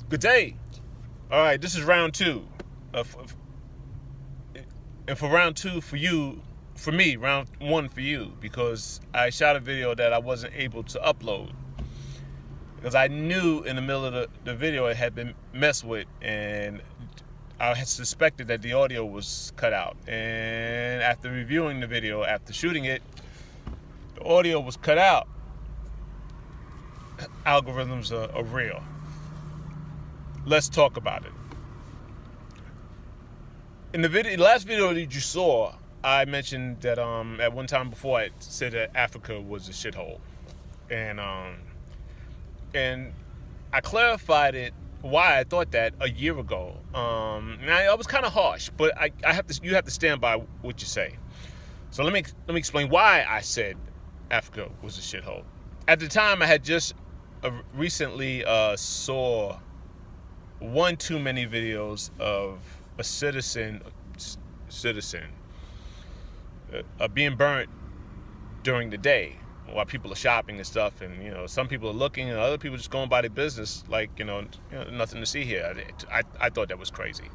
Good day. All right, this is round two. And for round two for you, for me, round one for you, because I shot a video that I wasn't able to upload. Because I knew in the middle of the video it had been messed with, and I had suspected that the audio was cut out. And after reviewing the video, after shooting it, the audio was cut out. Algorithms are real. Let's talk about it. In the last video that you saw, I mentioned that at one time before I said that Africa was a shithole, and I clarified it why I thought that a year ago. And I was kind of harsh, but you have to stand by what you say. So let me explain why I said Africa was a shithole. At the time, I had just recently saw one too many videos of a citizen being burnt during the day while people are shopping and stuff, and some people are looking and other people just going by their business like nothing to see here. I thought that was crazy,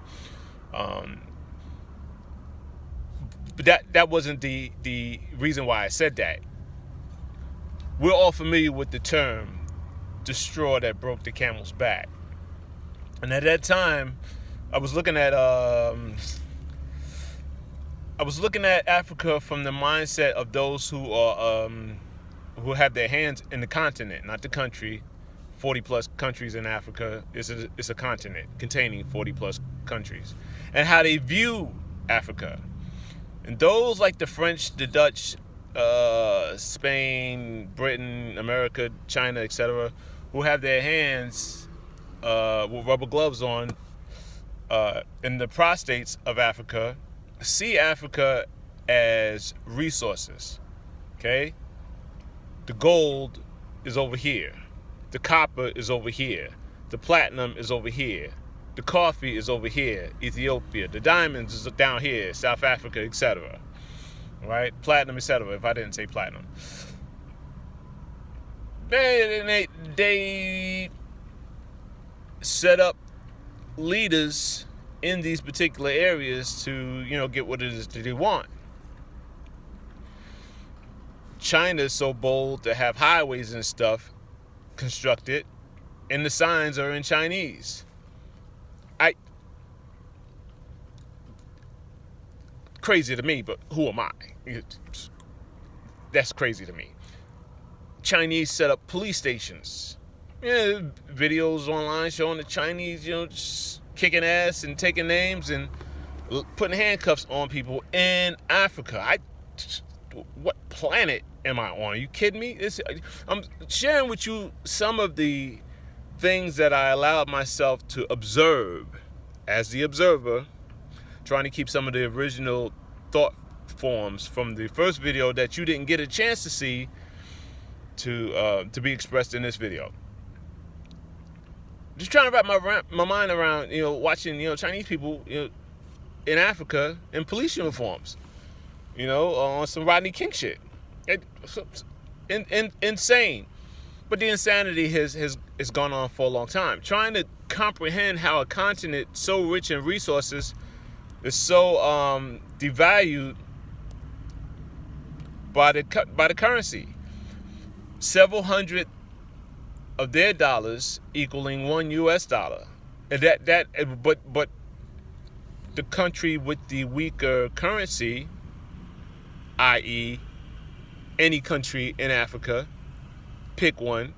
but that wasn't the reason why I said that. We're all familiar with the term "the straw that broke the camel's back," and at that time I was looking at Africa from the mindset of those who have their hands in the continent, not the country. 40 plus countries in Africa. It's a continent containing 40 plus countries, and how they view Africa. And those like the French, the Dutch, Spain, Britain, America, China, etc., who have their hands with rubber gloves on in the prostates of Africa, see Africa as resources. Okay? The gold is over here. The copper is over here. The platinum is over here. The coffee is over here, Ethiopia. The diamonds is down here, South Africa, etc. Right? Platinum, etc. If I didn't say platinum. They set up leaders in these particular areas to, get what it is that they want. China is so bold to have highways and stuff constructed, and the signs are in Chinese. Crazy to me, but who am I? That's crazy to me. Chinese set up police stations. Videos online showing the Chinese, just kicking ass and taking names and putting handcuffs on people in Africa. What planet am I on? Are you kidding me? I'm sharing with you some of the things that I allowed myself to observe as the observer, trying to keep some of the original thought forms from the first video that you didn't get a chance to see to be expressed in this video. Just trying to wrap my mind around, watching, Chinese people, in Africa in police uniforms, on some Rodney King shit. Insane. But the insanity has gone on for a long time. Trying to comprehend how a continent so rich in resources is so devalued by the currency. Several hundred of their dollars equaling $1 US. And but the country with the weaker currency, i.e., any country in Africa, pick one,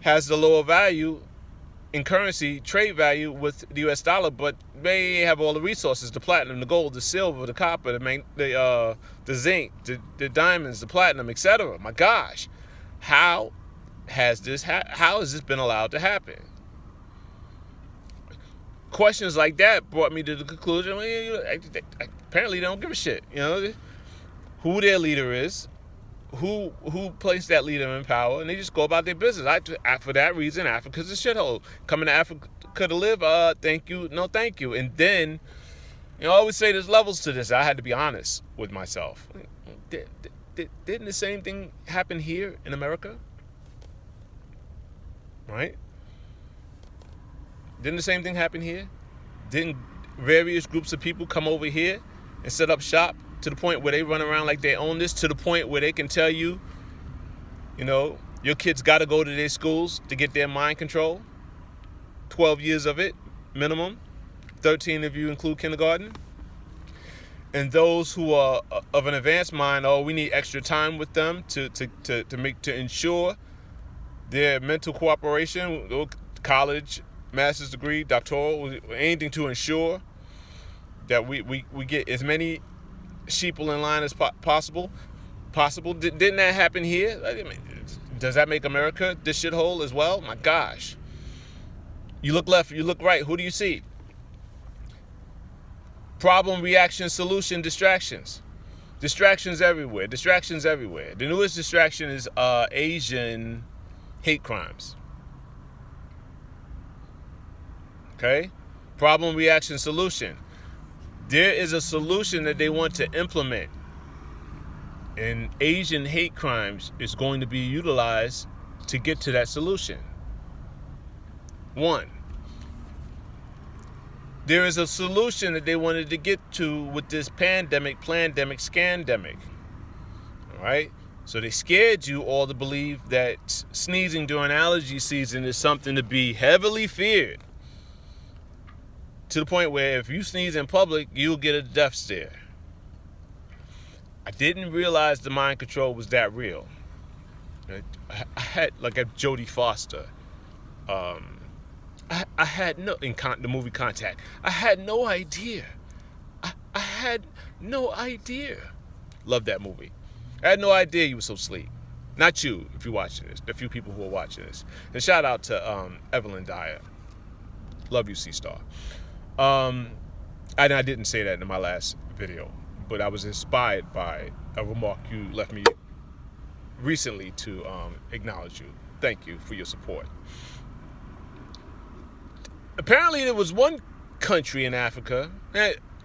has the lower value in currency, trade value with the US dollar, but they have all the resources: the platinum, the gold, the silver, the copper, the zinc, the diamonds, the platinum, etc. My gosh, how has this been allowed to happen? Questions like that brought me to the conclusion, apparently they don't give a shit, who their leader is, who placed that leader in power, and they just go about their business. For that reason, Africa's a shithole. Coming to Africa to live, thank you, no thank you. And then, I always say there's levels to this. I had to be honest with myself. Didn't the same thing happen here in America? right? Didn't the same thing happen here? Didn't various groups of people come over here and set up shop to the point where they run around like they own this, to the point where they can tell you, your kids got to go to their schools to get their mind control? 12 years of it, minimum. 13 if you include kindergarten. And those who are of an advanced mind, we need extra time with them to ensure their mental cooperation, college, master's degree, doctoral, anything to ensure that we get as many sheeple in line as possible. Didn't that happen here? Does that make America this shithole as well? My gosh. You look left, you look right, who do you see? Problem, reaction, solution, distractions. Distractions everywhere. The newest distraction is Asian hate crimes. Okay? Problem, reaction, solution. There is a solution that they want to implement. And Asian hate crimes is going to be utilized to get to that solution. 1. There is a solution that they wanted to get to with this pandemic, scandemic. All right? So they scared you all to believe that sneezing during allergy season is something to be heavily feared. To the point where if you sneeze in public, you'll get a death stare. I didn't realize the mind control was that real. I had, like at Jodie Foster, I had the movie Contact. I had no idea. I had no idea. Love that movie. I had no idea you were so sleep. Not you, if you're watching this. The few people who are watching this. And shout out to Evelyn Dyer. Love you, C-Star. I didn't say that in my last video, but I was inspired by a remark you left me recently to acknowledge you. Thank you for your support. Apparently there was one country in Africa,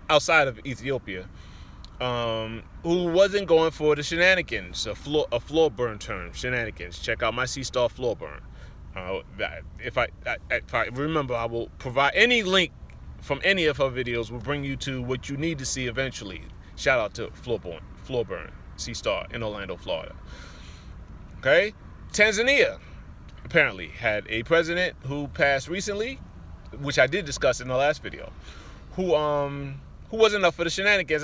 outside of Ethiopia, who wasn't going for the shenanigans, a floor burn term, shenanigans. Check out my C-Star floor burn. If I remember, I will provide any link from any of her videos will bring you to what you need to see eventually. Shout out to floor burn, C-Star in Orlando, Florida. Okay? Tanzania apparently had a president who passed recently, which I did discuss in the last video, who wasn't up for the shenanigans.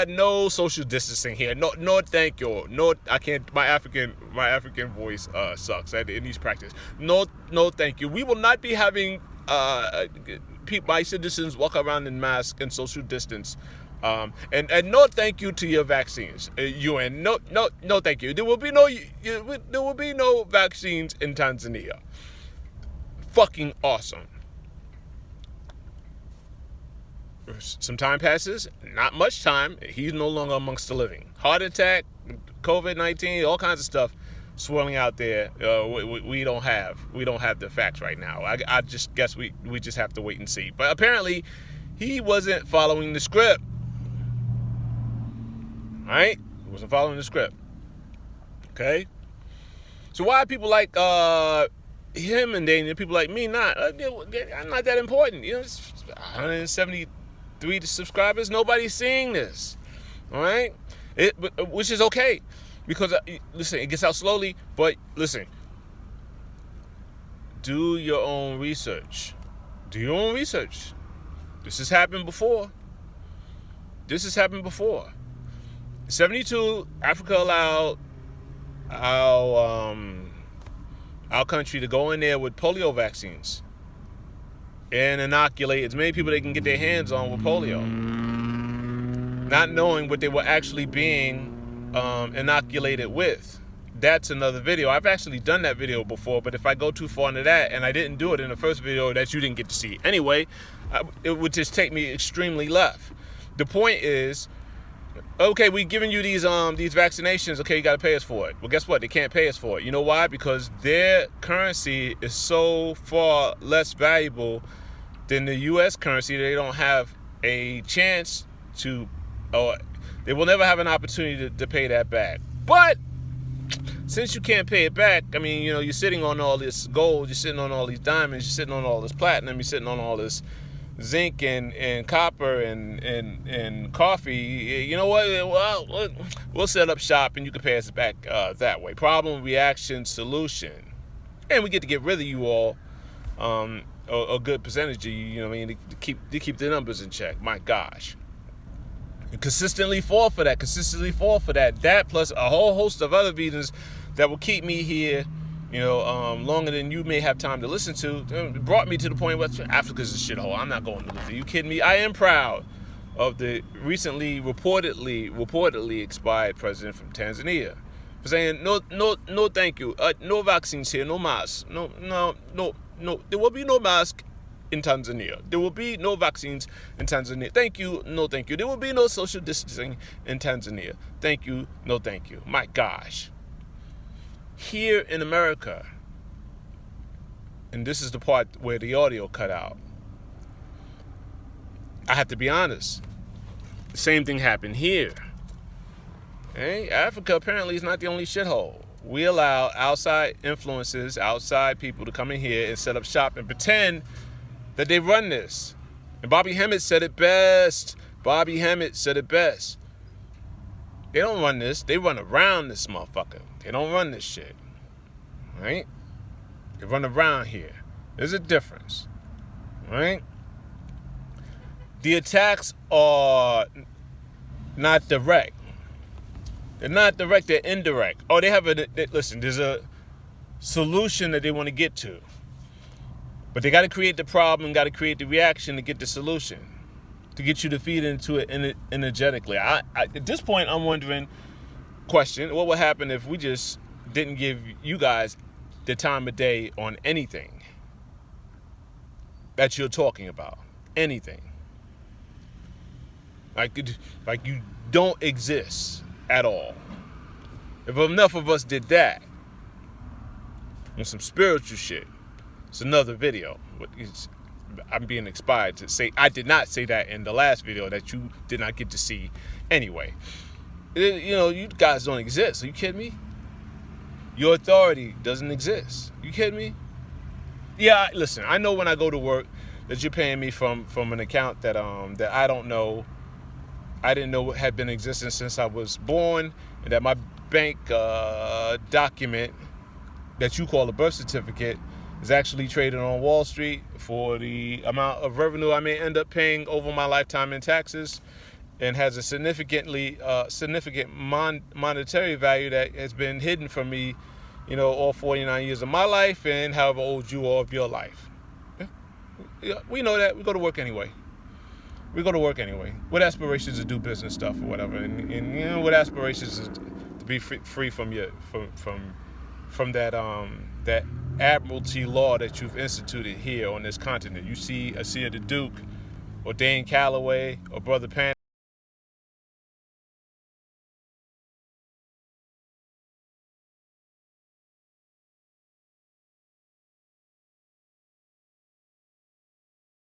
No social distancing here. No, thank you. No, I can't. My African voice sucks. It needs practice. No, thank you. We will not be having my citizens walk around in masks and social distance. And no, thank you to your vaccines. UN. No, thank you. There will be no vaccines in Tanzania. Fucking awesome. Some time passes, not much time. He's no longer amongst the living. Heart attack, COVID-19, all kinds of stuff swirling out there. We don't have the facts right now. I just guess we just have to wait and see. But apparently, he wasn't following the script. Right? He wasn't following the script. Okay. So why are people like him and then people like me not? I'm not that important. 173 subscribers. Nobody's seeing this. All right. Which is okay, because listen, it gets out slowly. But listen, do your own research. This has happened before. 72, Africa allowed our country to go in there with polio vaccines and inoculate as many people they can get their hands on with polio, not knowing what they were actually being inoculated with. That's another video. I've actually done that video before, but if I go too far into that, and I didn't do it in the first video that you didn't get to see anyway, it would just take me extremely left. The point is, okay, we giving you these vaccinations. Okay, you got to pay us for it. Well, guess what? They can't pay us for it. You know why? Because their currency is so far less valuable than the U.S. currency. They don't have a chance to, or they will never have an opportunity to pay that back. But since you can't pay it back, I mean, you're sitting on all this gold, you're sitting on all these diamonds, you're sitting on all this platinum, you're sitting on all this zinc and copper and coffee. You know what? Well, we'll set up shop and you can pay us back that way. Problem, reaction, solution. And we get to get rid of you all a good percentage of you, what I mean, to keep the numbers in check. My gosh. You consistently fall for that. That plus a whole host of other reasons that will keep me here, longer than you may have time to listen to. It brought me to the point where Africa's a shithole. I'm not going to lose. Are you kidding me? I am proud of the recently reportedly expired president from Tanzania for saying no thank you. No vaccines here, no masks. No. There will be no mask in Tanzania. There will be no vaccines in Tanzania. Thank you, no thank you. There will be no social distancing in Tanzania. Thank you, no thank you. My gosh. Here in America, and this is the part where the audio cut out, I have to be honest, the same thing happened here. Okay? Africa apparently is not the only shithole. We allow outside influences, outside people to come in here and set up shop and pretend that they run this. And Bobby Hemmett said it best. They don't run this. They run around this motherfucker. They don't run this shit. Right? They run around here. There's a difference. Right? The attacks are not direct. They're not direct, they're indirect. Oh, listen, there's a solution that they want to get to. But they got to create the problem, got to create the reaction to get the solution, to get you to feed into it energetically. At this point, I'm wondering, what would happen if we just didn't give you guys the time of day on anything that you're talking about? Anything. Like you don't exist at all. If enough of us did that on some spiritual shit, it's another video. I'm being inspired to say I did not say that in the last video that you did not get to see anyway. You guys don't exist. Are you kidding me? Your authority doesn't exist. You kidding me? Yeah, listen, I know when I go to work that you're paying me from an account that I don't know. I didn't know had been existing since I was born, and that my bank document that you call a birth certificate is actually traded on Wall Street for the amount of revenue I may end up paying over my lifetime in taxes, and has a significant monetary value that has been hidden from me, all 49 years of my life and however old you are of your life. Yeah, we know that. We go to work anyway. With aspirations to do business stuff or whatever, and with aspirations to be free from that admiralty law that you've instituted here on this continent. You see Asir the Duke, or Dane Calloway, or Brother Pan.